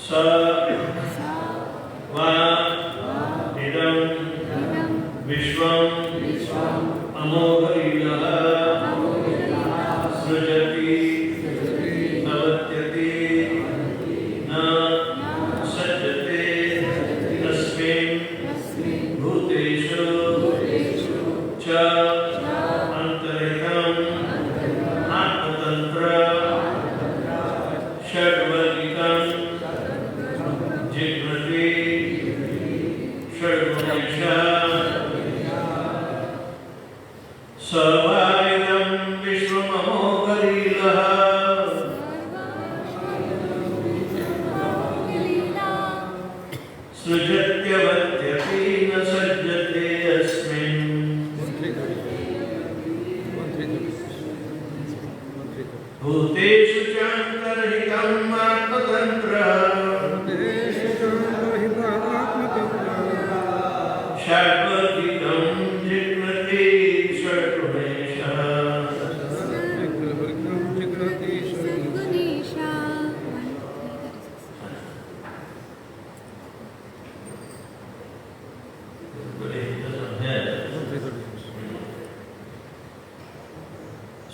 sa va idam viśvam amogha-līlaḥ ṣaḍ-vargikaṁ avaty na sajjate asmin bhūteṣu cāntarhita ātma-tantraḥ ṣaḍ-vargikam jighrati ṣaṭ-guṇeśaḥ sarva idam viśvam amogha-līlaḥ sṛjaty avaty na sajjate asmin bhūteṣu cāntarhita ātma-tantraḥ ṣaḍ-vargikam jighrati ṣaṭ-guṇeśaḥ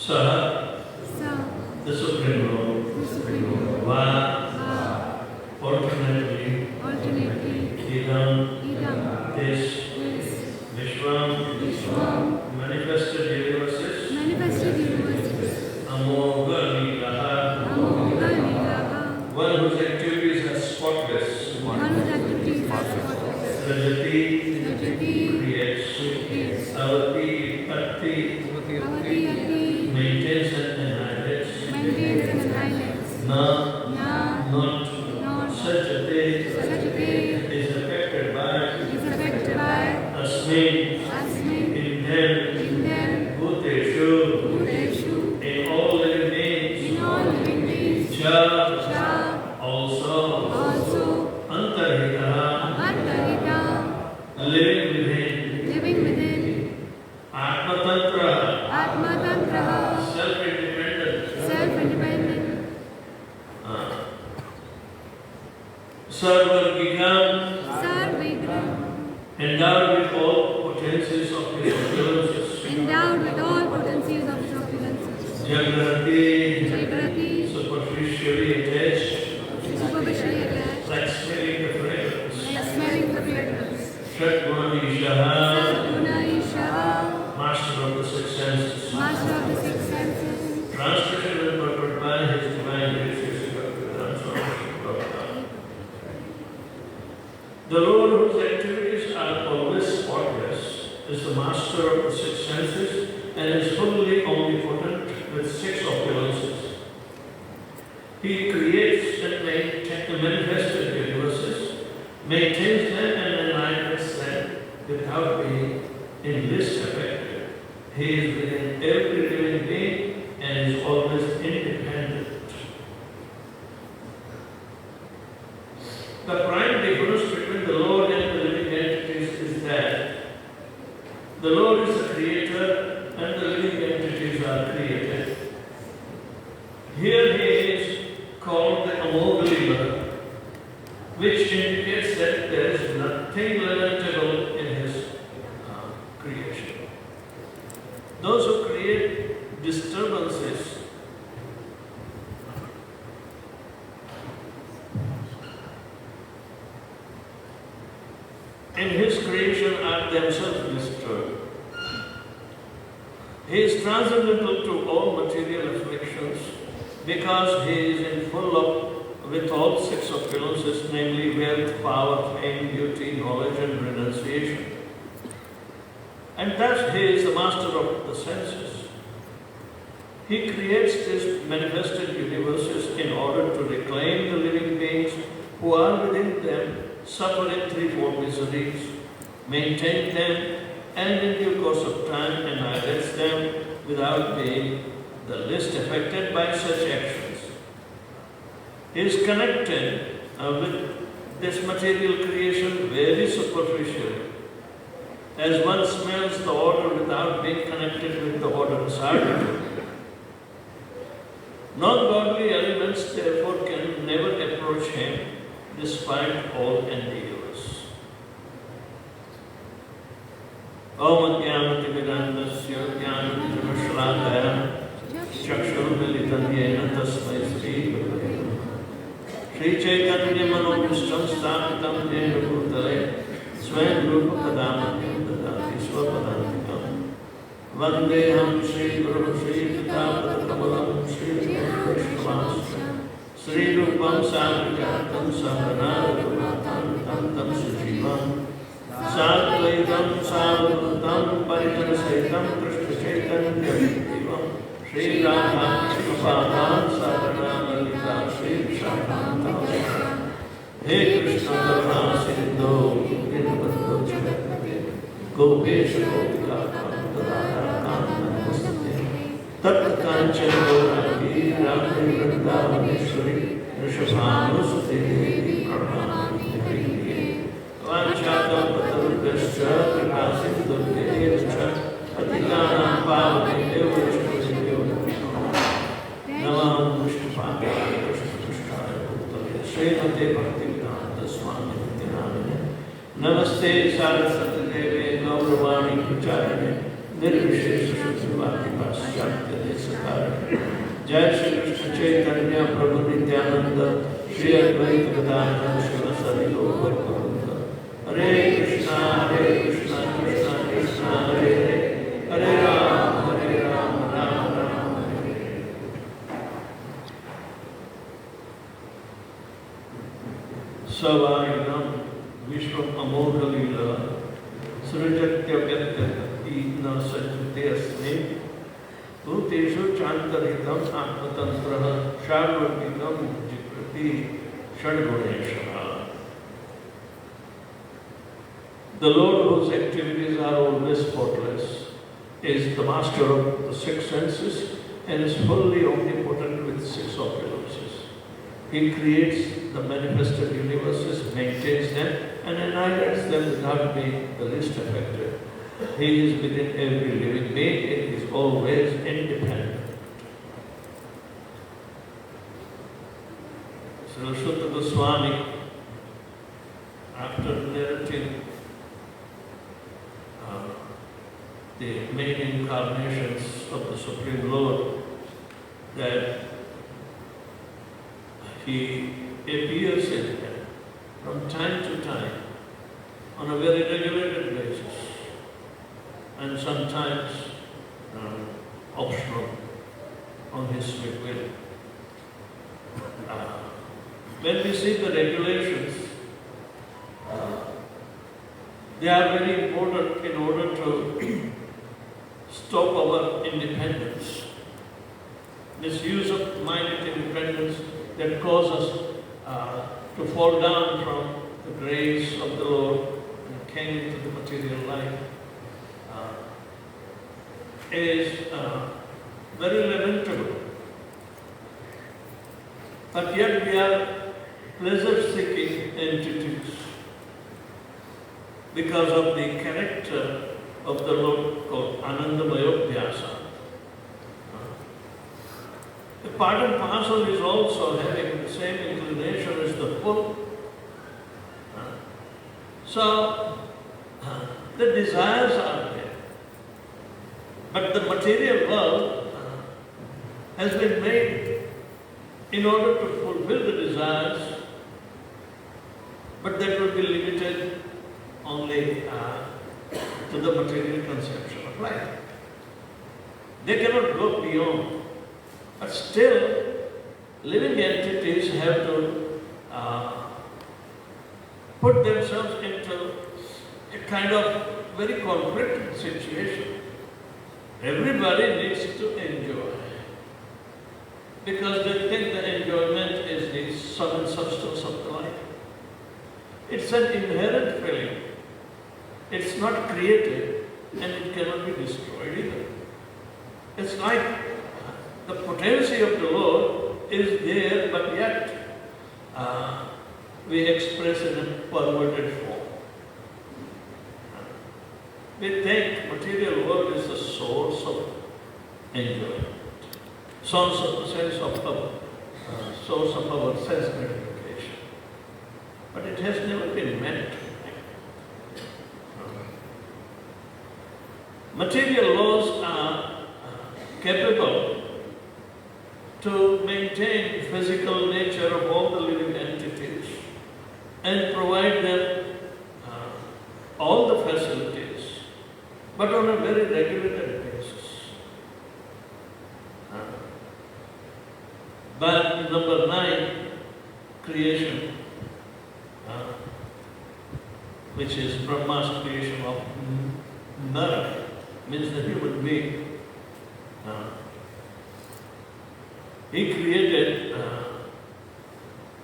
Saha, the Supreme Lord, Va, alternately, idam, this, viśvam, manifested universes, amogha-līlaḥ, one whose activities are spotless, sṛjati, creates, avati, atti, maintains and annihilates, not sajjate, is affected by, asmin, in them, bhūteṣu, in all living beings, also, antarhitaḥ, living within, ātma-tantraḥ, self-independent, ṣaḍ-vargikam, endowed with all potencies of his opulences, jighrati, superficially attached, like smelling the fragrance, ṣaṭ-guṇa-īśaḥ, master of the six senses, translation and purport by his divine grace. The Lord, whose activities are always spotless, is the master of the six senses and is fully omnipotent with six opulences. He creates and manifested universes, maintains them and annihilates them without being in least affected. He is within every living being and is always independent. The prime difference between the Lord and the living entities is that the Lord is the creator and the living entities are created. Here he is called the amogha-līlaḥ, which indicates that there is nothing lamentable in his creation. Those who create disturbances in his creation are themselves disturbed. He is transcendental to all material afflictions because he is in full of with all six opulences, namely wealth, power, fame, beauty, knowledge and renunciation. And thus he is the master of the senses. He creates these manifested universes in order to reclaim the living beings who are within them, suffer in threefold miseries, maintain them, and in due course of time annihilates them without being the least affected by such actions. He is connected with this material creation very superficially. As one smells the odor without being connected with the odor certificate. Non-godly elements therefore can never approach him despite all endeavors. Om-jnana-timirandasya jnana-timirashalakaya chakshur-militam-yena tasmai Shri-gurave Namah. Shri-chaitanya-manovistam sthapitam yena bhūtale swayam-rupa-kadamani dadati swapadantikam. Vandeham Shri-guru Shri-pitapata-kamalam Shri-viśvam Sri-rupam Sāḍ-vargikaṁ Sāvana-rupam Sujivam Sāḍ-vatam Sāvadhutam Paritana-sahitam Krishna-chaitanya-devam Shri-radha-krishna-padam Sāvana-lalita Shri-viśvam He Krishna Karuna-sindho Dinabandho Jagate Gopesha Gopikākam Tat-kañcana-gaurāṅgi Rāma-vrindāvaneshwari Rishabhānusuté Pranāmi Hariye Vāñcākalpatarubhyascha Kripā-sindhubhyo-cha Patitānaṁ pāvanebhyo Vaishnavebhyo Namah Vishnu-pādāya Krishna-prishthāya Bhūtale Srimate Bhaktivedanta Swami Nityanamane Namaste Saraswati Deve Gauravani Pracharine Nirvishesha Shrutivadi Paschatya Desakarane Jai Shri Krishna Chaitanya Prabhu Nityananda Shri Advaita Gadadhara Śrīvasadi Gaura-bhakta Hare Krishna Krishna Krishna Hare Hare Hare Rama Rama Rama Hare Hare. Savāyinam viśvam amogha-līlaḥ sṛjaty idaṁ sajjate asmin bhūteṣu cāntarhita ātma-tantraḥ ṣāḍ-vargikam jighrati ṣaṭ-guṇeśaḥ. The Lord, whose activities are always spotless, is the master of the six senses and is fully omnipotent with six opulences. He creates the manifested universes, maintains them, and annihilates them without being the least affected. He is within every living being, and is always independent. So Sutta Goswami, after narrating the main incarnations of the Supreme Lord, that He appears in them from time to time on a very regulated basis, and sometimes optional on his sweet will. When we see the regulations, they are very important in order to stop our independence. Misuse of mind independence that causes us to fall down from the grace of the Lord and came into the material life is very lamentable. But yet we are pleasure-seeking entities because of the character of the Lord called Anandamaya-bhyasa. The part and parcel is also having the same inclination as the full. So, the desires are there. But the material world has been made in order to fulfill the desires, but that will be limited only to the material conception of life. They cannot go beyond. But still, living entities have to put themselves into a kind of very conflicted situation. Everybody needs to enjoy, because they think the enjoyment is the sum and substance of the life. It's an inherent feeling. It's not created, and it cannot be destroyed either. It's like the potency of the Lord is there, but yet we express in a perverted form. We think material world is the source of enjoyment, source of our sense gratification. but it has never been meant. Material laws are capable to maintain physical nature of all the living entities and provide them all the facilities, but on a very regulated basis. But number 9, creation, which is Brahma's creation of Nara, means the human being. He created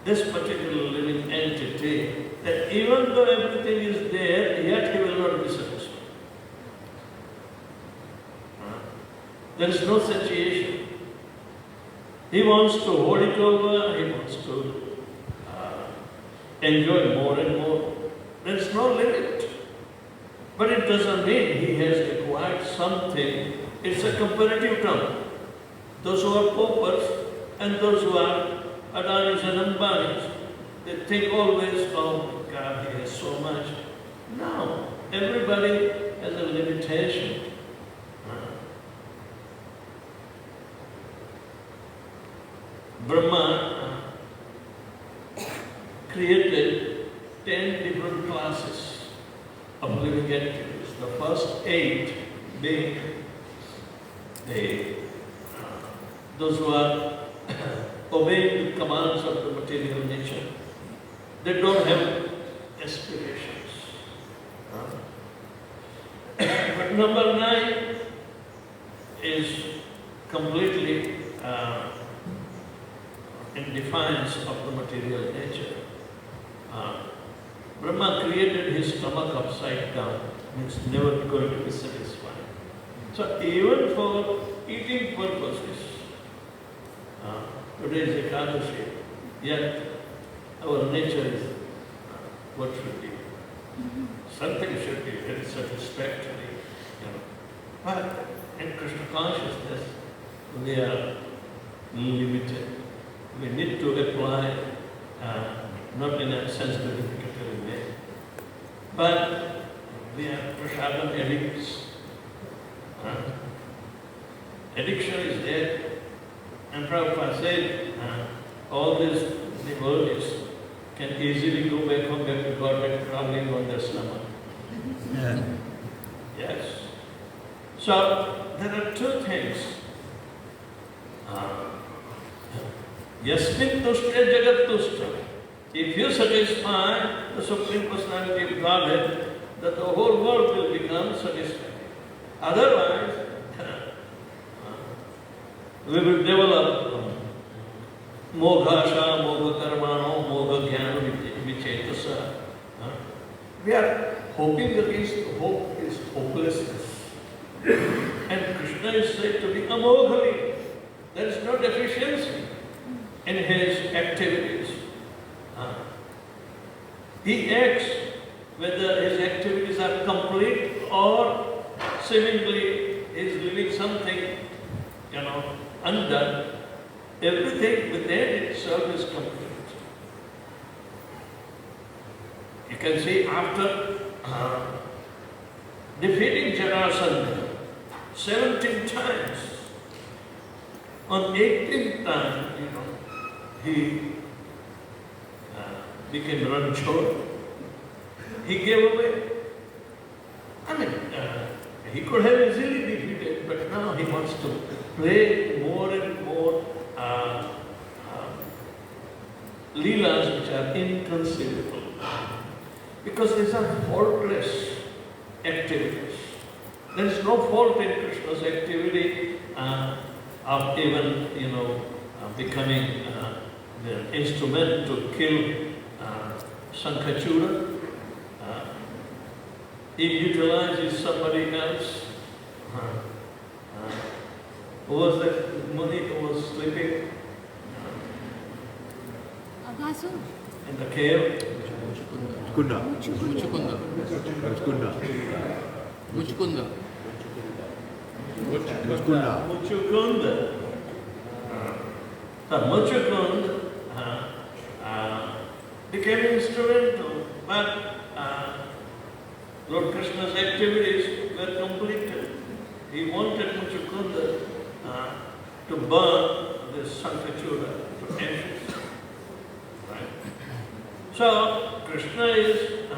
this particular living entity that even though everything is there, yet he will not be satisfied. There is no satiation. He wants to hold it over, he wants to enjoy more and more. There is no limit. But it doesn't mean he has acquired something. It's a comparative term. Those who are paupers and those who are Adanis and Ambanis, they think always, oh God, he has so much. No, everybody has a limitation. Brahma created 10 different classes of living entities. The first 8 being those who are obeying the commands of the material nature. They don't have aspirations. But number 9 is completely in defiance of the material nature. Brahma created his stomach upside down, means never going to be satisfied. So even for eating purposes, today is Ekadashi, yet our nature is what should be. Something should be very satisfactory. But in Krishna consciousness, we are limited. We need to apply, not in a sense-verificatory way, but we are prasadam addicts. Addiction is there. And Prabhupada said, all these devotees can easily go back home back to God by crawling on their stomach. Yeah. Yes. So there are 2 things. Yasmin tushta jagat tushta. If you satisfy the Supreme Personality of Godhead, that the whole world will become satisfied. Otherwise, we will develop mogha-sha, mogha-karmano, mogha-jnana-vichetasa. We are hoping against hope is hopelessness. And Krishna is said to be amogha-līlaḥ. There is no deficiency in his activities. He acts whether his activities are complete or seemingly he is living something, undone. Everything within itself is complete. You can see after defeating Jarasandha 17 times, on 18th time, he became Ranchor. He gave away. He could have easily defeated, but now he wants to play more and more leelas which are inconceivable. Because these are faultless activities. There is no fault in Krishna's activity of even, becoming the instrument to kill Sankhachura. He utilizes somebody else. Who was that Muni who was sleeping? In the cave? Muchukunda. The Muchukunda became instrumental, but Lord Krishna's activities were completed. He wanted Muchukunda to burn this Sankachura to ashes. Right? So, Krishna is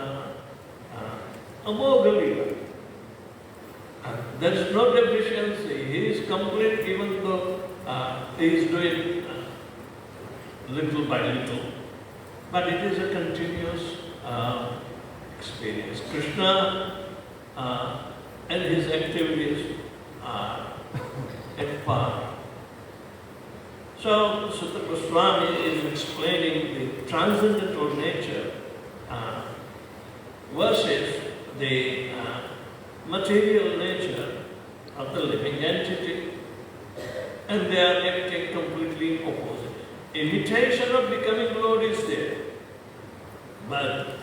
amogha-līlaḥ. There is no deficiency. He is complete even though he is doing little by little. But it is a continuous experience. Krishna and his activities are at par. So, Sutta Goswami is explaining the transcendental nature versus the material nature of the living entity, and they are acting completely opposite. Imitation of becoming Lord is there, but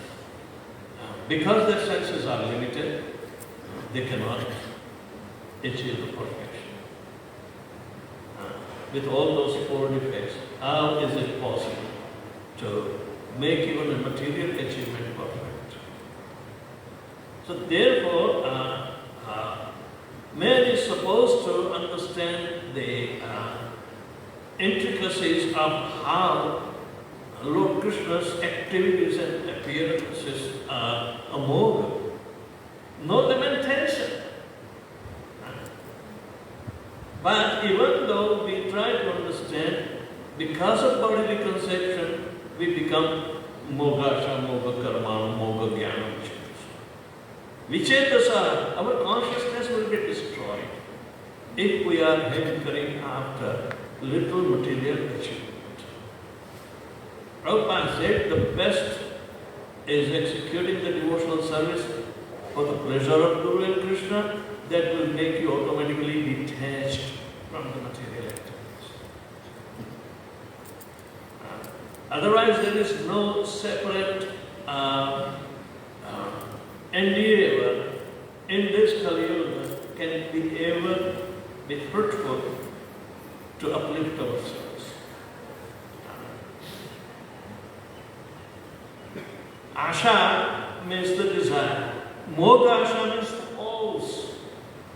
because their senses are limited, they cannot achieve the perfection. With all those four defects, how is it possible to make even a material achievement perfect? So therefore, man is supposed to understand the intricacies of how Lord Krishna's activities and appearances are amogha. No lamentation. But even though we try to understand, because of bodily conception, we become mogha, mogha karma, mogha jnana. Vichetasa, our consciousness will be destroyed if we are hankering after little material achievement. Prabhupada said the best is executing the devotional service for the pleasure of Guru and Krishna. That will make you automatically detached from the material activities. Otherwise, there is no separate endeavor in this Kali Yuga can be ever be fruitful to uplift ourselves. Asha means the desire. Mogha asha means the false.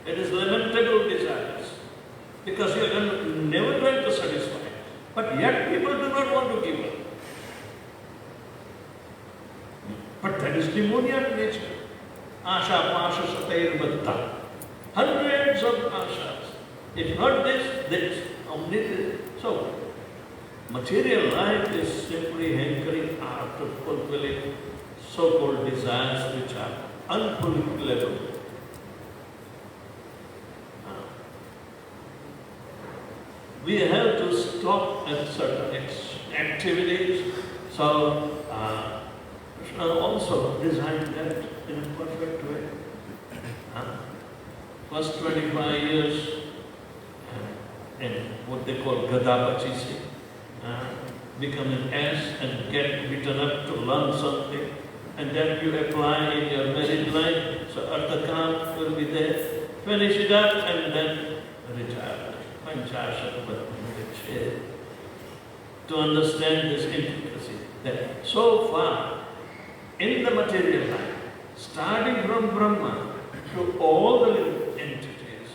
It is lamentable desires, because you are never going to satisfy. But yet people do not want to give up. But that is demoniac nature. Asha pasha satair batta. Hundreds of ashas. If not this, this, omnipotent. So, material life is simply hankering after fulfilling so-called desires which are unfulfillable. We have to stop at certain activities. So, Krishna also designed that in a perfect way. First 25 years in what they call gadapachisi, become an ass and get beaten up to learn something, and then you apply in your married life. So arthakam will be there, finish it up and then retire. To understand this intricacy, that so far in the material life, starting from Brahma to all the living entities,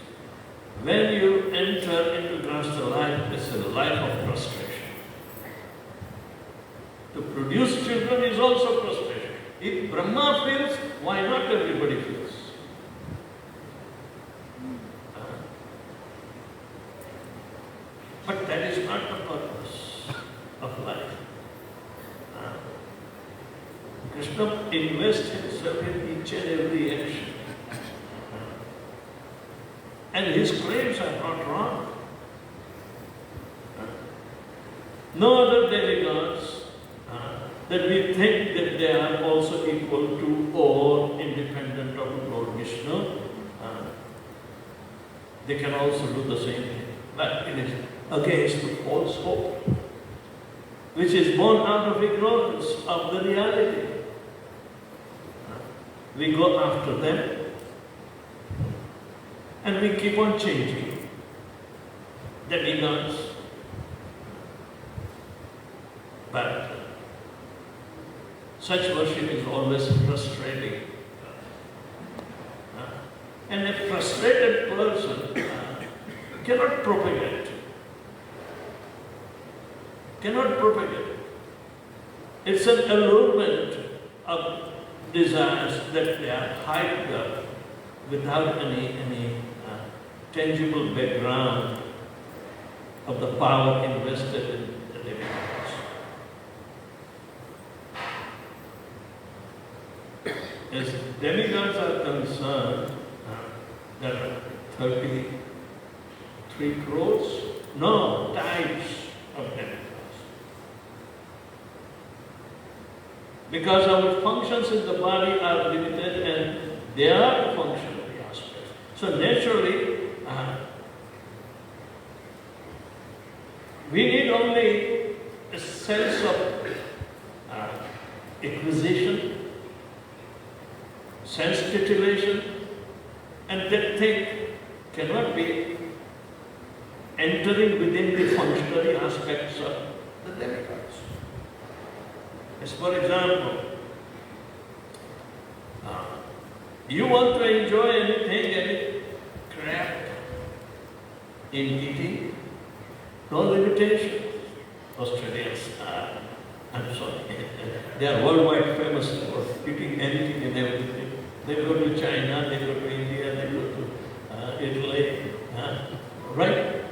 when you enter into Grahastha life, it's a life of frustration. To produce children is also frustration. If Brahma feels, why not everybody feels? But that is not the purpose of life. Krishna invests himself in each and every action. And his claims are not wrong. No other demigods that we think that they are also equal to or independent of Lord Vishnu. They can also do the same thing. But it is against the false hope, which is born out of ignorance of the reality. We go after them and we keep on changing demigods. But Such worship is always frustrating. And a frustrated person cannot propagate. Cannot propagate. It's an allurement of desires that they are hyped up without any tangible background of the power invested in the demigods. As demigods are concerned, there are 33 crores? No, types of demigods. Because our functions in the body are limited and they are functionary aspects. So naturally, we need only a sense of acquisition, sense titillation, and that thing cannot be entering within the functionary aspects of the demigods. As for example, you want to enjoy anything, any crap in eating, no limitation. Australians I'm sorry, they are worldwide famous for eating anything and everything. They go to China, they go to India, they go to Italy, right?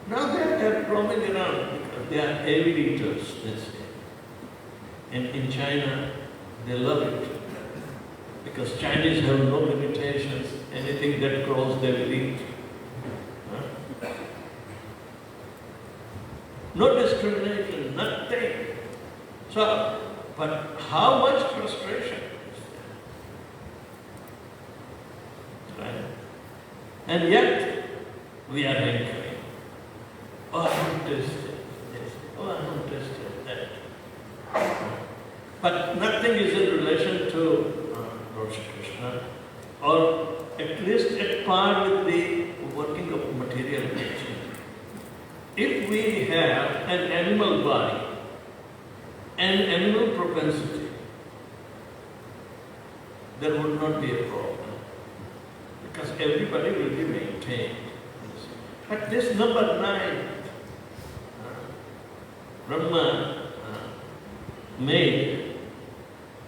Now they are roaming around because they are avid eaters, they say. And in China, they love it because Chinese have no limitations. Anything that grows, they will eat. No discrimination, nothing. So, but how much frustration is there? Right? And yet, we are hankering. Oh, I haven't tasted this. Oh, I haven't tasted that. But nothing is in relation to Lord Krishna, or at least at par with the working of material nature. If we have an animal body, an animal propensity, there would not be a problem, because everybody will be maintained. But this number 9, Brahma made,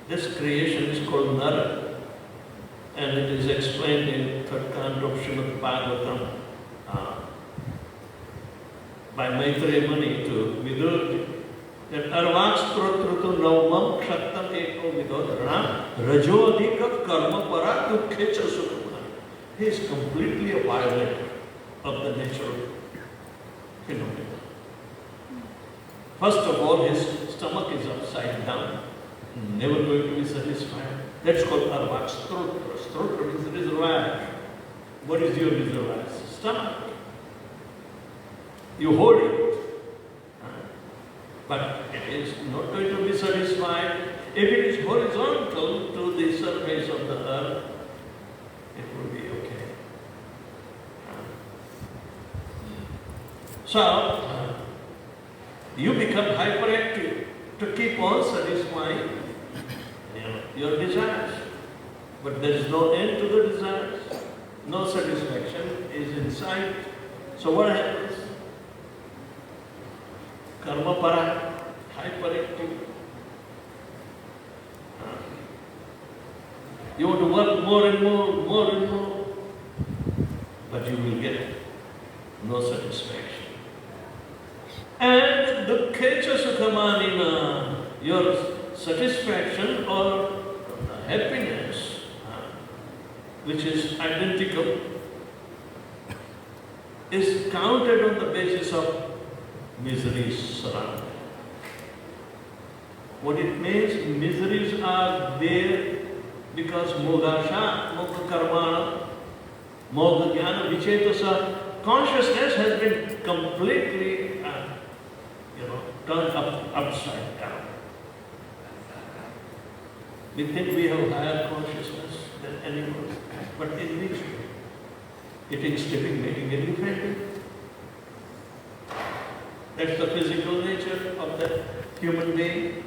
this creation is called Nara, and it is explained in third canto of Srimad Bhagavatam by Maitreya Muni to Vidur, that arvākṣ-strotrutu naumam kshattam eko vidodhara rajodhika karma para dukkhecha sukhamana. He is completely a violator of the natural phenomena. First of all, his stomach is upside down, never going to be satisfied. That's called arvākṣ-strotra. Strotra means reservoir. What is your reservoir? Stomach. You hold it, but it is not going to be satisfied. If it is horizontal to the surface of the earth, it will be okay. So, you become hyperactive to keep on satisfying your desires. But there is no end to the desires. No satisfaction is in sight. So what happens? Karma para, hyperactive. You want to work more and more, but you will get no satisfaction. And dukkhecha sukhamanina, your satisfaction or happiness, which is identical, is counted on the basis of miseries surrounding. What it means, miseries are there because mogha-sha, mogha-karmana, mogha-jnana, vicetasa, consciousness has been completely turned upside down. We think we have higher consciousness than animals, but in which way? Eating, sleeping, making, and defending. That's the physical nature of the human being.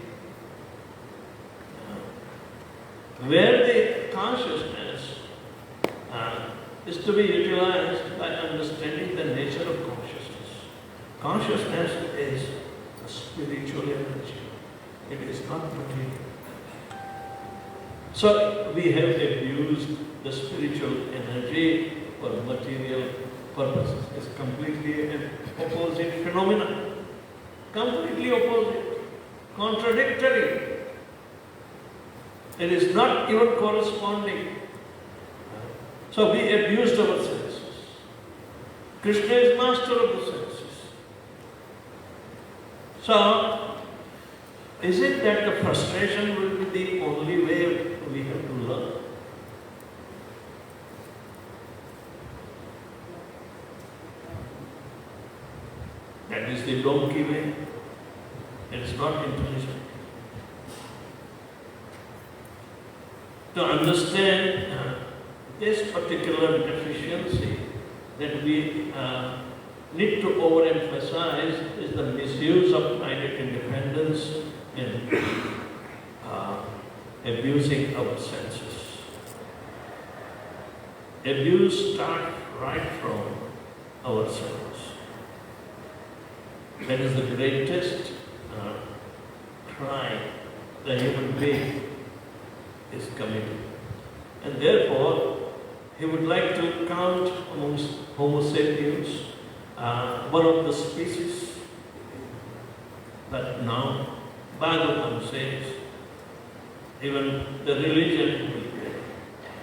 is to be utilized by understanding the nature of consciousness. Consciousness is a spiritual energy. It is not material. So we have abused the spiritual energy for material purposes. It's completely an opposite phenomenon. Completely opposite. Contradictory. It is not even corresponding. So we abused our senses. Krishna is master of the senses. So, is it that the frustration will be the only way we have to learn? That is the donkey way. It is not intelligent. To understand this particular deficiency that we need to overemphasize is the misuse of private independence and abusing our senses. Abuse starts right from ourselves. That is the greatest crime the human being is committing. And therefore, he would like to count amongst Homo sapiens one of the species. But now, Bhagavatam says, even the religion will say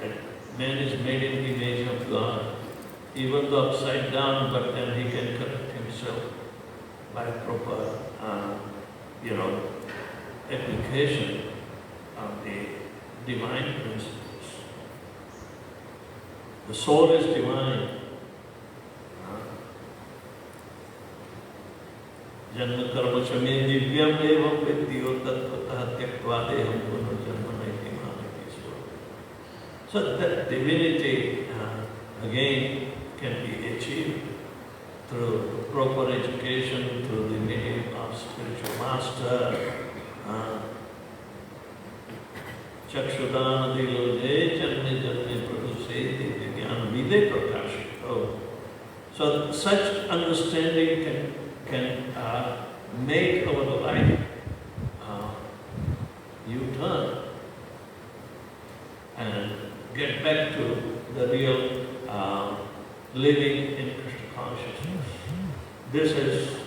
that man is made in the image of God, even though upside down, but then he can correct himself by proper, application of the divine principles. The soul is divine. Janma karma chame divyam evam vidyo tattvataha tyaktva deham punarjanma naiti manati sura. So that divinity again can be achieved through proper education, through the name of spiritual master. Chakshudana diloje janme janme praduse divyam vide prakashito. So such understanding can make our life U-turn and get back to the real living in Krishna consciousness. This is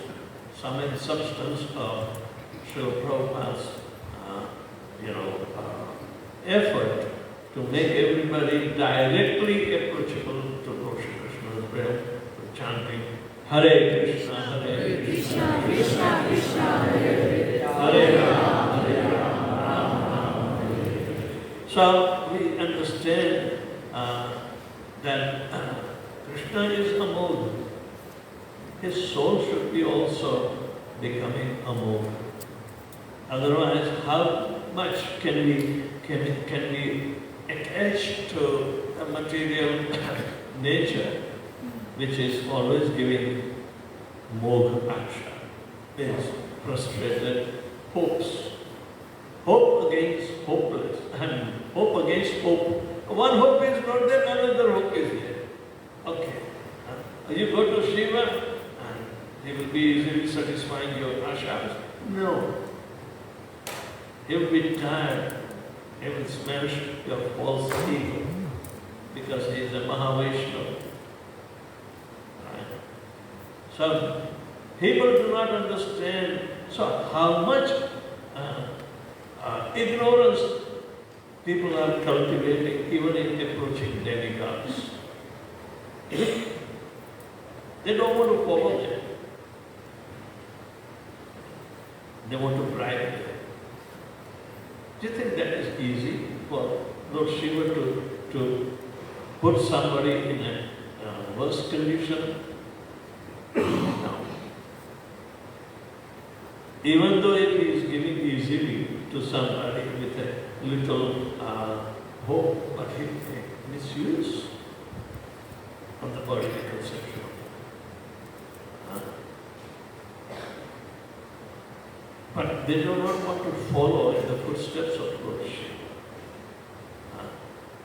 some in substance of Srila Prabhupada's effort to make everybody directly approachable to Lord Krishna's realm, to chanting Hare Krishna, Hare Krishna, Krishna Krishna, Hare Rama, Hare Rama, Rama Hare. So we understand that Krishna is amogha. His soul should be also becoming amogha. Otherwise, how much can we attach to a material nature which is always giving mogha-aksha, means frustrated hopes. Hope against hopeless, and hope against hope. One hope is not there, another hope is there. Okay. You go to Shiva and he will be easily satisfying your ashas. No. He will be tired. He will smash your false ego because he is a Mahavaishnava. Right? So, people do not understand. So, how much ignorance people are cultivating even in approaching demigods. They don't want to follow them. They want to bribe them. Do you think that is easy for Lord Shiva to put somebody in a worse condition? No. Even though if he is giving easily to somebody with a little hope, but he misuse of the bodily conception. But they do not want to follow in the footsteps of Lord Shiva.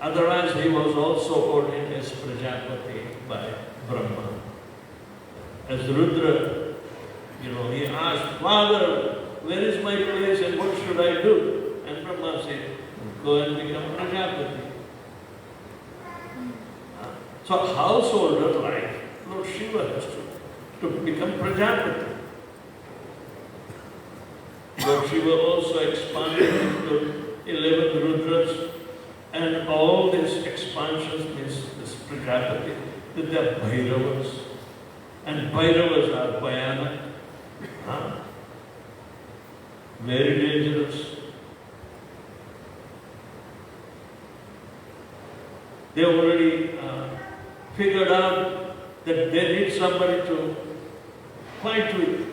Otherwise, he was also ordained as sṛjaty. Prajapati by Brahma. As Rudra, he asked, Father, where is my place and what should I do? And Brahma said, go and become Prajapati. So householder like Lord Shiva has to become Prajapati. Lord Shiva also expanded into 11 Rudras, and all these expansions means this Prajapati, that they are Bhairavas. And Bhairavas are Bhayanak, very dangerous. They already figured out that they need somebody to fight with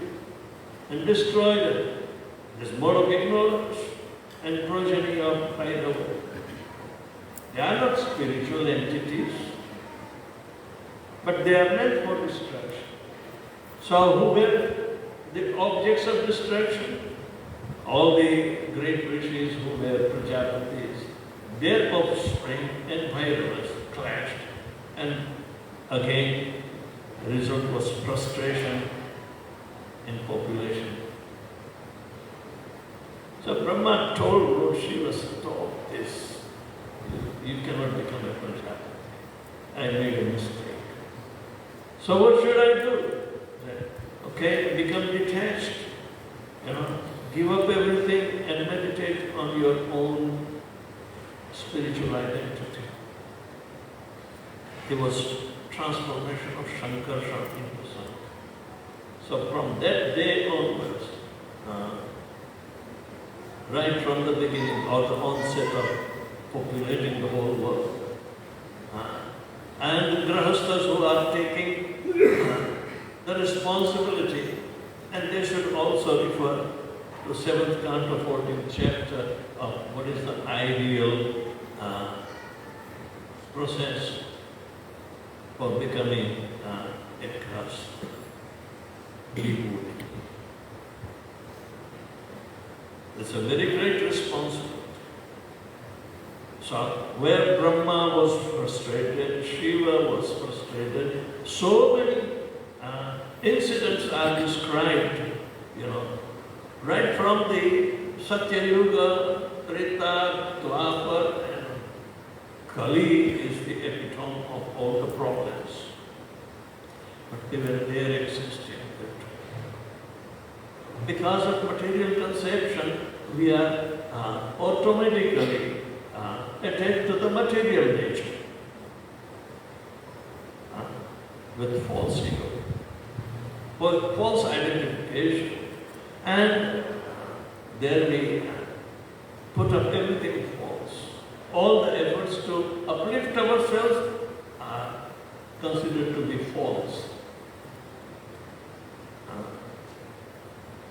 and destroy them. This mode of ignorance and progeny of Bhairava. They are not spiritual entities, but they are meant for destruction. So who were the objects of destruction? All the great rishis who were Prajapatis, their offspring and Bhairavas clashed, and again the result was frustration in population. So Brahma told Lord Shiva, stop this. You cannot become a Prajapati. I made a mistake. So what should I do? Okay, become detached. Give up everything and meditate on your own spiritual identity. There was transformation of Shankarsha into Sun. So from that day onwards, right from the beginning or the onset of populating the whole world, and the grahasthas who are taking the responsibility, and they should also refer to 7th canto, 14th chapter of what is the ideal process for becoming a grahastha. It's a very great responsibility. So, where Brahma was frustrated, Shiva was frustrated, so many incidents are described, right from the Satyayuga, Treta, Dwapar, and Kali is the epitome of all the problems. But they were there existing. Because of material conception, we are automatically attached to the material nature with false ego, with false identification, and there we put up everything false. All the efforts to uplift ourselves are considered to be false.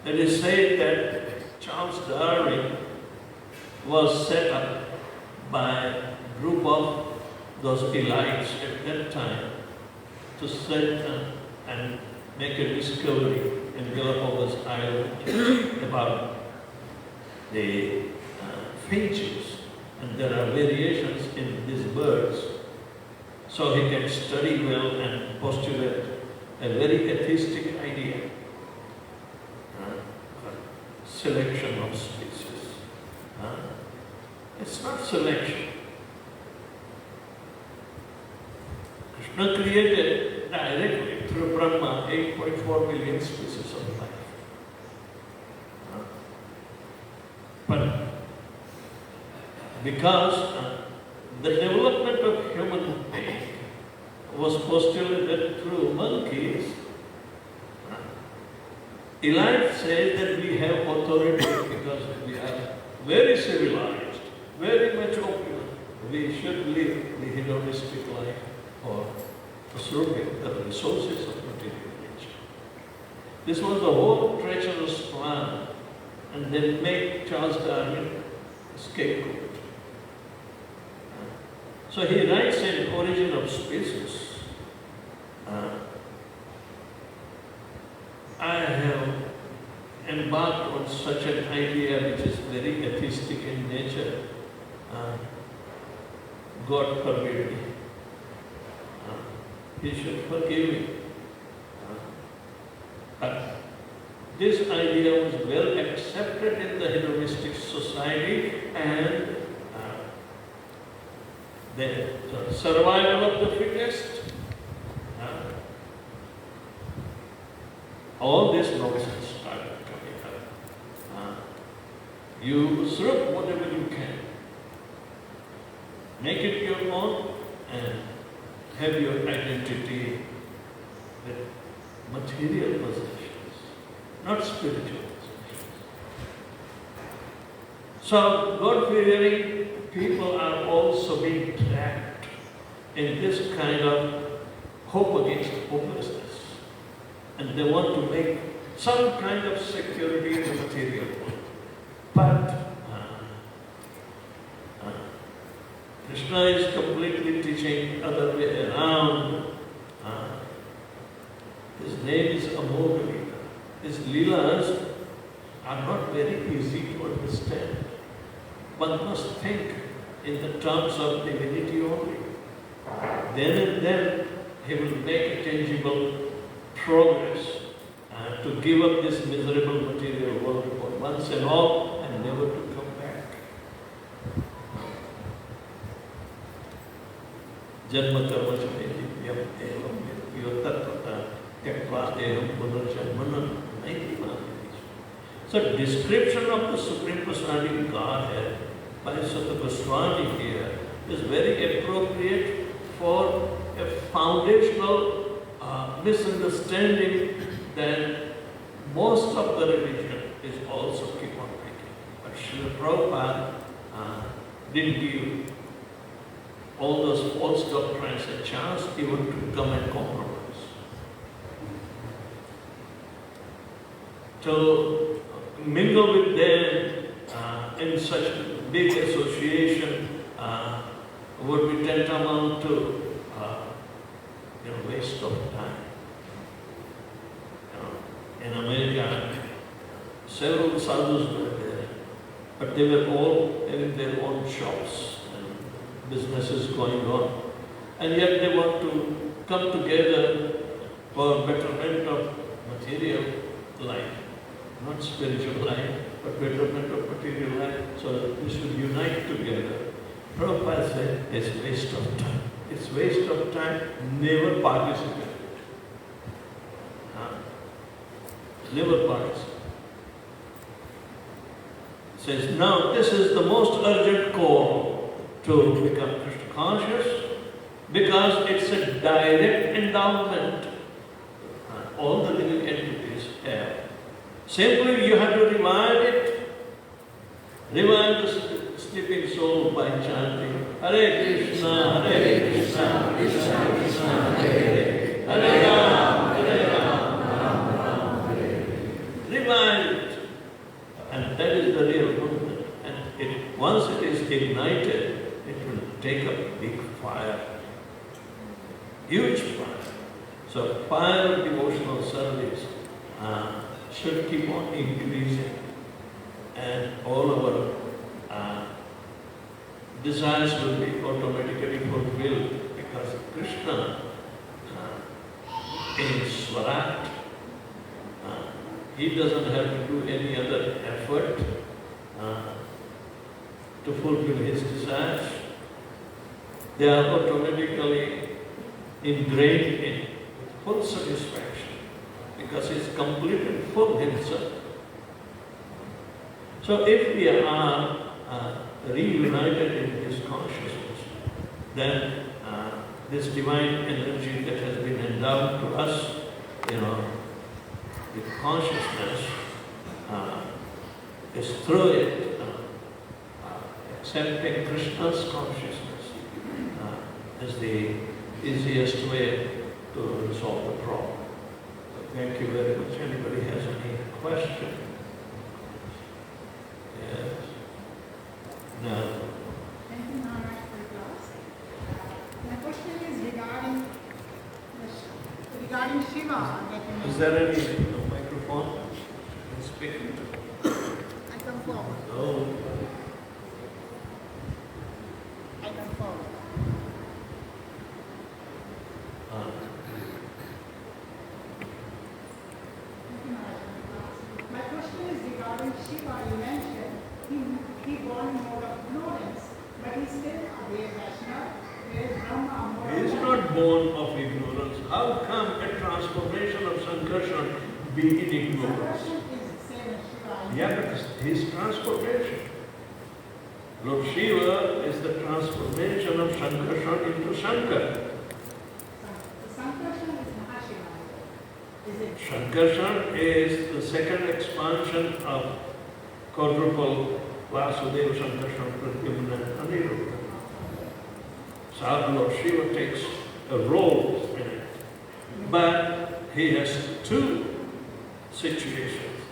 It is said that Charles Darwin was set up by a group of those elites at that time to set and make a discovery in Galapagos Island about the finches, and there are variations in these birds. So he can study well and postulate a very atheistic idea. Selection of species. It's not selection. Krishna created directly through Brahma 8.4 million species of life. But because the development of human being was postulated through monkeys, Elite says that we have authority because we are very civilized, very much opulent. We should live the hedonistic life or usurping the resources of material nature. This was the whole treacherous plan, and then make Charles Darwin a scapegoat. So he writes in Origin of Species, I have embarked on such an idea which is very atheistic in nature. God forbid me. he should forgive me. But this idea was well accepted in the hedonistic society, and the survival of the fittest, all this nonsense started coming up. You serve whatever you can, make it your own, and have your identity with material possessions, not spiritual possessions. So, God-fearing people are also being trapped in this kind of hope against hopelessness. And they want to make some kind of security in the material world. But Krishna is completely teaching other way around. His name is amogha-līlaḥ. His leelas are not very easy to understand. One must think in the terms of divinity only. Then and then he will make a tangible progress to give up this miserable material world for once and all and never to come back. Janma karma chayam evam yam tattva tyakva eham punarjanmana naiti manati. So description of the Supreme Personality Godhead by Sutta Goswami here is very appropriate for a foundational misunderstanding that most of the religion is also keep on making. But Srila Prabhupada didn't give all those false doctrines a chance even to come and compromise. To mingle with them in such big association would be tantamount to waste of time. In America, several sadhus were there, but they were all having their own shops and businesses going on. And yet they want to come together for betterment of material life, not spiritual life, but betterment of material life, so that we should unite together. Prabhupada said, it's waste of time. It's waste of time, never participate. Never participate. Says, now this is the most urgent call to become Krishna conscious, because it's a direct endowment all the living entities have. Simply you have to revive it, revive the sleeping soul by chanting Hare Krishna, Krishna Krishna, Hare Hare, Hare Ram, Ram Hare. Revive it, and that is the real movement. And once it is ignited, it will take up big fire, huge fire. So fire of devotional service should keep on increasing, and all our desires will be automatically fulfilled, because Krishna is ṣaḍ. He doesn't have to do any other effort to fulfill his desires. They are automatically ingrained in full satisfaction, because he is complete and full himself. So if we are reunited in his consciousness, then this divine energy that has been endowed to us, with consciousness, is through it accepting Krishna's consciousness as the easiest way to resolve the problem. So thank you very much. Anybody has any question? Yes. No. Thank you, Maharaj, for your class. My question is regarding Shiva. Is there any microphone? Can speak into? I come forward. No. I come forward. born of ignorance. How come a transformation of Sankarshan be in ignorance? Yeah, because his transformation. Lord Shiva is the transformation of Sankarshan into Shankar. Sankarshan is the second expansion of quadruple Vasudeva, Sankarshan, Pradyumna, and Aniruddha. So Lord Shiva takes a role in it. But he has two situations.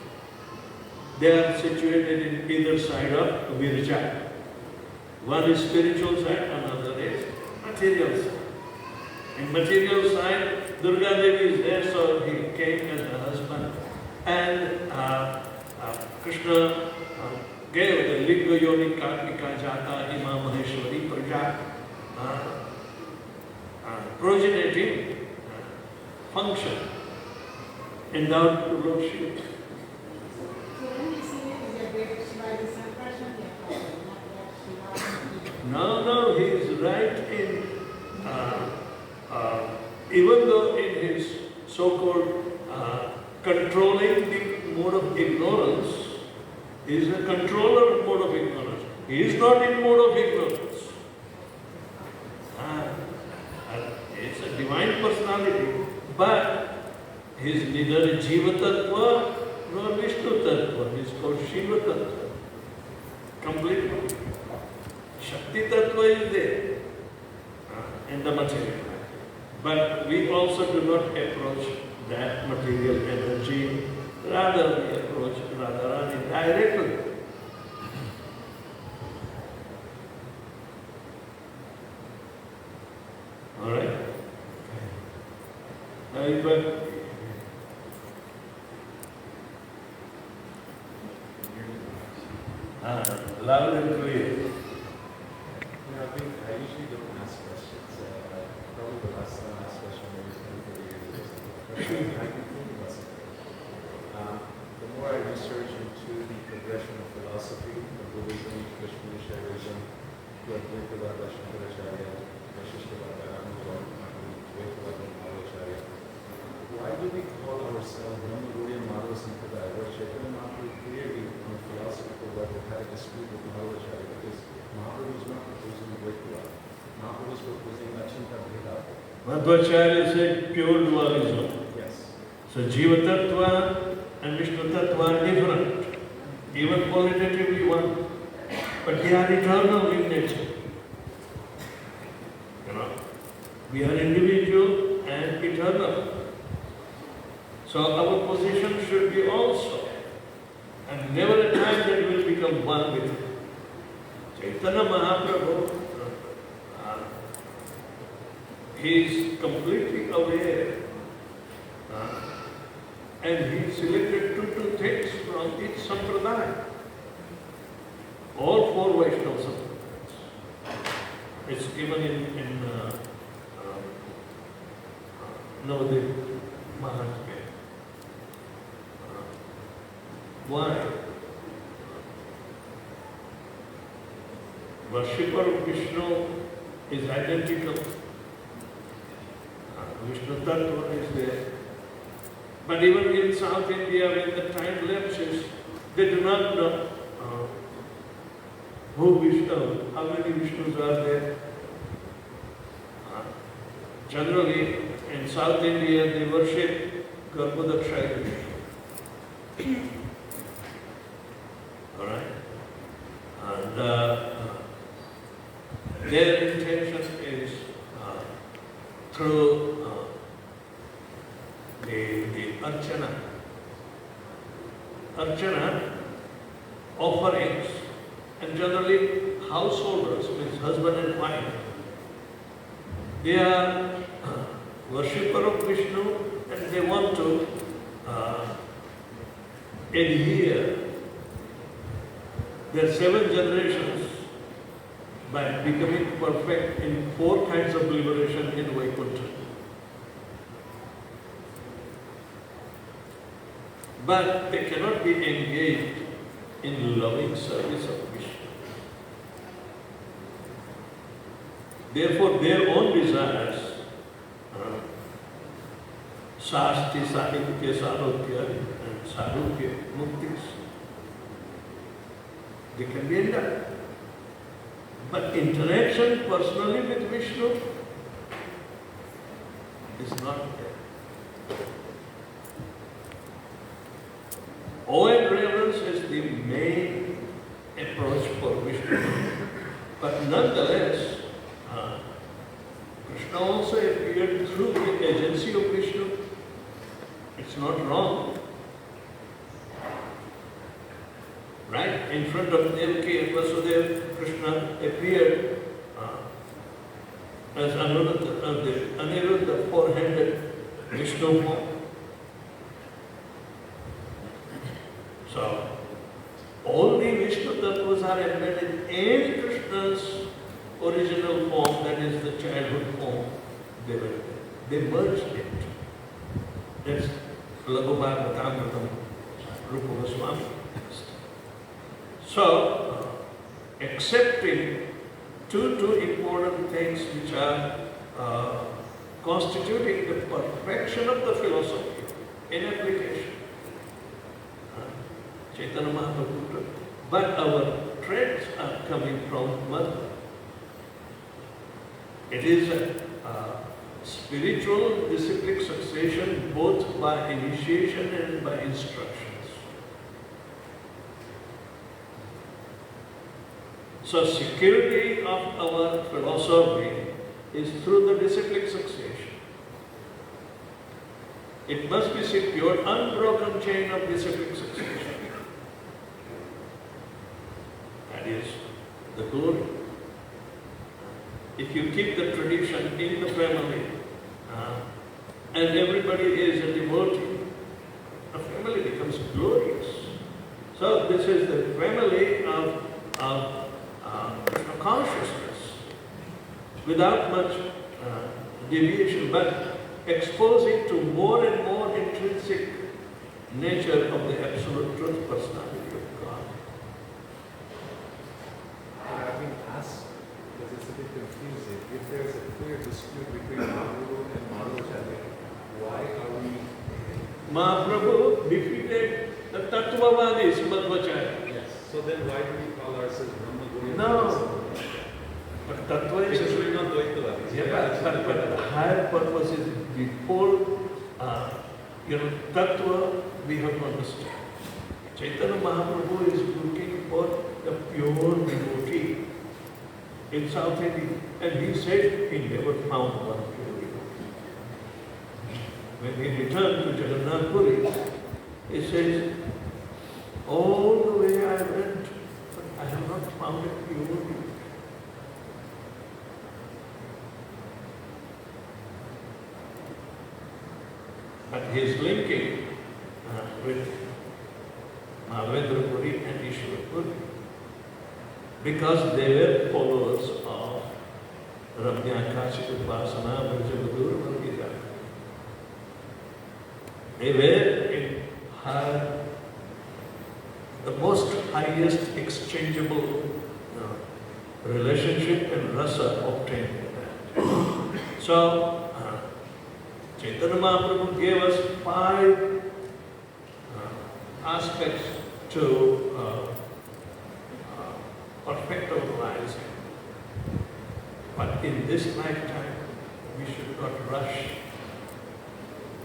They are situated in either side of Virja. One is spiritual side, another is material side. In material side, Durga Devi is there, so he came as a husband. And Krishna gave the Linga Yoni Karmika Jata Ima Maheshwari Praja progenitive function endowed to Lord Shiva. So when we say it is a by the Sankarshan, not Shiva. No, he is right in, even though in his so-called controlling the mode of ignorance, he is a controller of mode of ignorance. He is not in mode of ignorance. It's a divine personality, but he is neither Jiva Tattva nor Vishnu Tattva. He is called Shiva Tattva. Completely. Shakti Tattva is there in the material. But we also do not approach that material energy. Rather, we approach Radharani directly. All right? Loud and clear. I think I usually don't ask questions. Probably the last question maybe is I can think about something. The more I research into the progression of philosophy, the Buddhism, Krishna, Shaivism, the Advaita, Shankaracharya, why do we call ourselves Brahma Gaudiya Madhava Sampradaya? Where Chaitanya Mahaprabhu clearly on a philosophical level had a dispute with Madhavacharya because Mahaprabhu was not proposing Advaita. Mahaprabhu was proposing atti-tantraḥ. Madhavacharya said pure dualism. Yes. So Jiva Tattva and Vishnu Tattva are different, even qualitatively one, but they are eternal in nature. You know, we are individual and eternal. So our position should be also, and never a time that we will become one with Him. Chaitanya Mahaprabhu, he is completely aware, and he selected two things from each sampradaya. All four Vaishnava sampradayas. It's given in Navadip Mahatmya. Why? Worshipper of Vishnu is identical. Vishnu Tattva is there. But even in South India, when the time lapses, they do not know who Vishnu, how many Vishnus are there. Generally, in South India, they worship Garbhodakshaya Vishnu. All right? And their intention is through the archana offerings, and generally householders, means husband and wife, they are worshipper of Vishnu and they want to adhere their 7 generations by becoming perfect in 4 kinds of liberation in Vaikuntha. But they cannot be engaged in loving service of Vishnu. Therefore, their own desires Sasti, Sahitya, Sarotya, and Sarupya, Muktis. They can be endowed. But interaction personally with Vishnu is not there. Awe and reverence is the main approach for Vishnu. But nonetheless, Krishna also appeared through the agency of Vishnu. It's not wrong. Right? In front of Devaki and Vasudeva, Krishna appeared as Aniruddha, four-handed Vishnu form. So, all the Vishnu tattvas are embedded in Krishna's original form, that is the childhood form. They merged it. That's Bhagavatam, Rupa Viśvam. So, accepting two important things which are constituting the perfection of the philosophy in application. Chaitanya Mahaprabhu, but our threads are coming from Mother. It is a spiritual disciplic succession both by initiation and by instructions. So security of our philosophy is through the disciplic succession. It must be secured, unbroken chain of disciplic succession. That is the glory. If you keep the tradition in the family and everybody is a devotee, the family becomes glorious. So this is the family of consciousness without much deviation, but exposing to more and more intrinsic nature of the absolute truth personality of God. I've been asked, because it's a bit confusing, if there's a clear dispute between Mahaprabhu and Madhvacharya, why are we... Mahaprabhu defeated the Tattvavadis, Madhvacharya. Yes. So then why do we call ourselves Brahma? No. But Tattva is... Because we're not Dvaitavadis. Yeah, but the higher purpose is before, Tattva we have to understand. Chaitanya Mahaprabhu is looking for the pure devotee in South India. And he said he never found one pure devotee. When he returned to Jagannath Puri, he says, all the way I went, but I have not found a pure devotee. But he is linking with Mahavendra Puri and Ishwara Puri because they were followers of Ramyakashik Upasana, Vrajavadur, Vargika. They were in the most highest exchangeable relationship and rasa obtained with that. So, Chaitanya Mahaprabhu gave us 5 aspects to perfect our lives. But in this lifetime, we should not rush,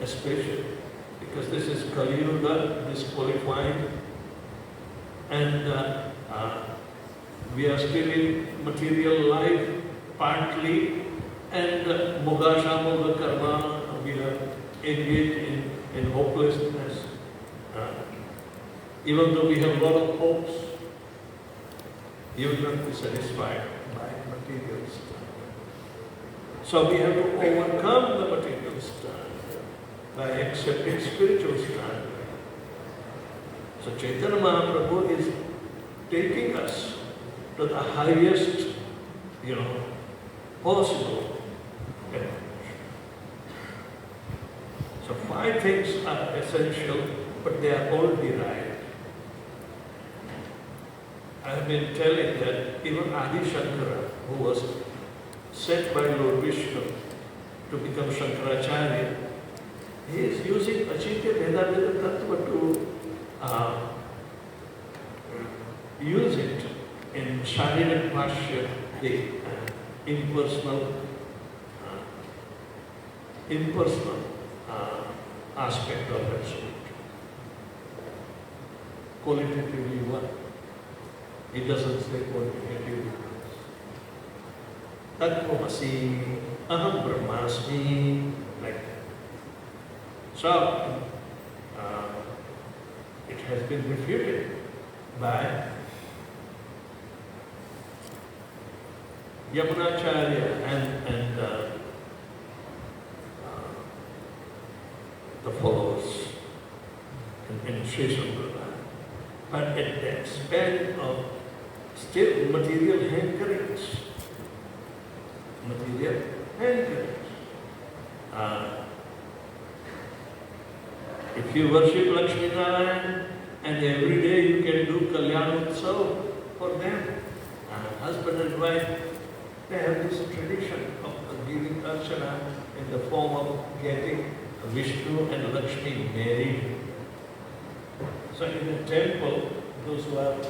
especially because this is Kali Yuga, disqualified, and we are still in material life partly, and amogha-līlaḥ, we are engaged in hopelessness. Even though we have a lot of hopes, you will not be satisfied by material stuff. So we have to overcome the material stuff by accepting spiritual standard. So Chaitanya Mahaprabhu is taking us to the highest, possible approach. So 5 things are essential, but they are all derived. I have been telling that even Adi Shankara, who was sent by Lord Vishnu to become Shankaracharya, he is using Achintya Bheda Tattva to use it in Sharirik Bhashya, the impersonal aspect of absolute. Qualitatively one. He doesn't say qualitatively. Tattvamasi, aham brahmasmi, like that. So, it has been refuted by Yamunacharya and the followers in Sri Sampradaya. But at the expense of still material hankerings. Material hankerings. If you worship Lakshmi Narayan and every day you can do Kalyan Utsav for them, husband and wife, they have this tradition of giving archana in the form of getting Vishnu and Lakshmi married. So in the temple, those who have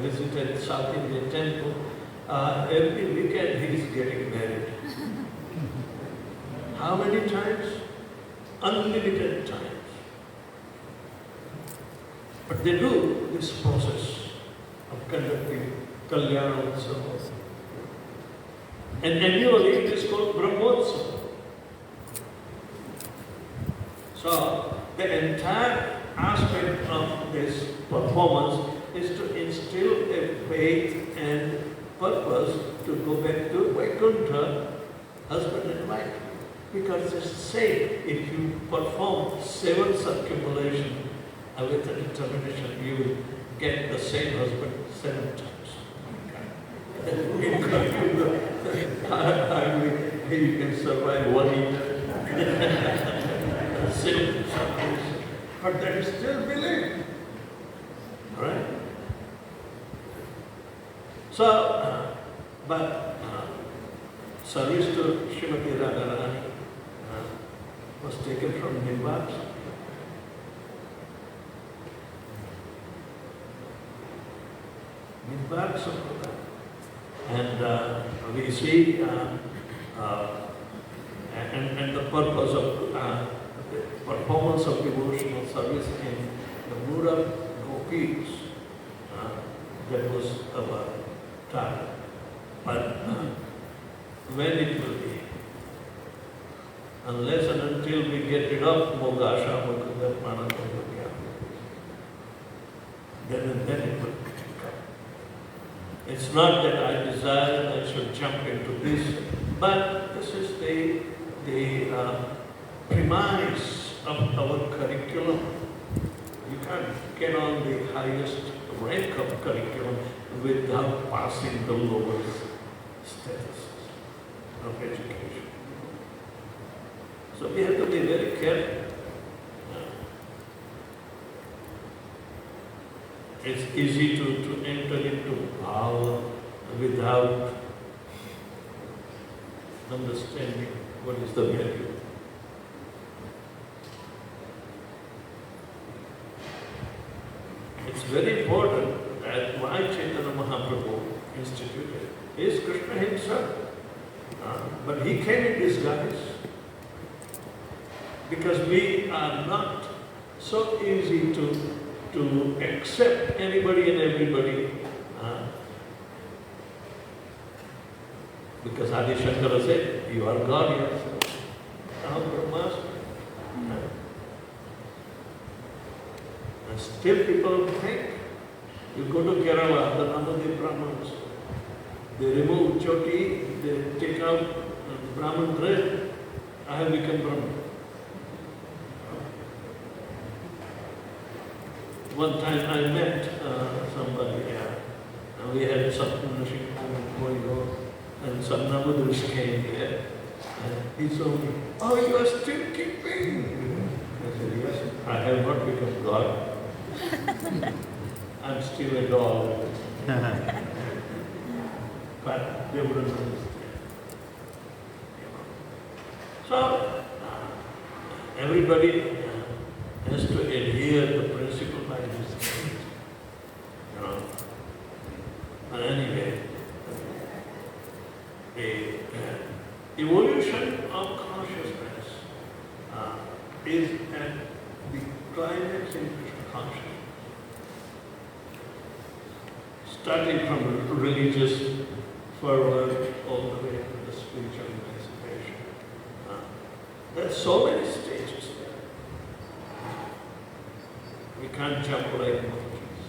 visited South Indian temple, every weekend he is getting married. How many times? Unlimited times. But they do this process of conducting Kalyana Utsava. And annually it is called Brahmotsava. So the entire aspect of this performance is to instill a faith and purpose to go back to Vaikuntha, husband and wife. Because it's safe, if you perform 7 circumambulations with a determination, you will get the same husband 7 times. Hardly you can survive 1 year. But that is still belief. Alright? So, but service to Srimati Radharani was taken from Nimbats. Nimbats Sampradaya. And we see and the purpose of the performance of devotional service in the mood of gopis, that was our target. But when it will be? Unless and until we get rid of mogasha, then it will come. It's not that I desire and I should jump into this, but this is the premise of our curriculum. You can't get on the highest rank of curriculum without passing the lowest status of education. So we have to be very careful. It's easy to enter into bhava without understanding what is the value. It's very important that why Chaitanya Mahaprabhu instituted is Krishna himself. But he came in disguise because we are not so easy to accept anybody and everybody. Because Adi Shankara said, you are God yourself. Now Brahmasmi. And still people think. You go to Kerala, the Namadi Brahmins, they remove choti, they take out the Brahmin dress. I have become Brahmin. One time I met somebody here, and we had ṣaḍ-guṇeśaḥ going on, and some Namadrish came here, and he saw me, oh, you are still keeping? I said, yes, I have not become God. I'm still a dog. But they wouldn't understand. So, everybody has to adhere to the principle by design. You know. But anyway, the evolution of consciousness is at the climax in Krishna consciousness. Starting from religious fervor all the way to the spiritual emancipation. There are so many stages there. We can't jump like monkeys.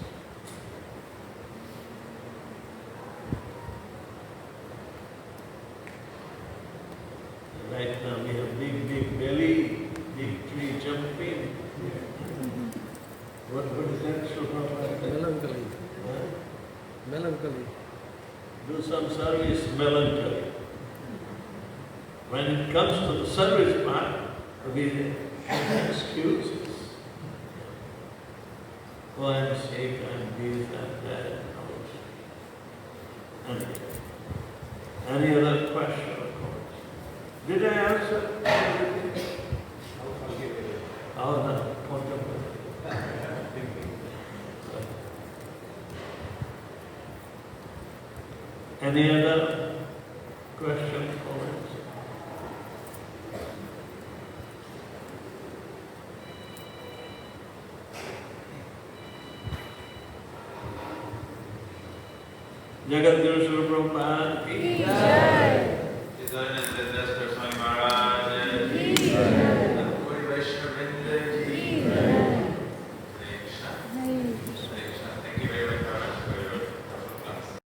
Right now we have big belly, big tree jumping. What is that? Melancholy. Huh? Melancholy. Do some service, melancholy. When it comes to the service part, we have excuses. Oh, I'm sick, I'm this, I'm that, and any other question, of course? Did I answer everything? Oh, no, contemplate. Any other question, comments? Jagat Guru Srila Prabhupada ki His Holiness Swami Maharaj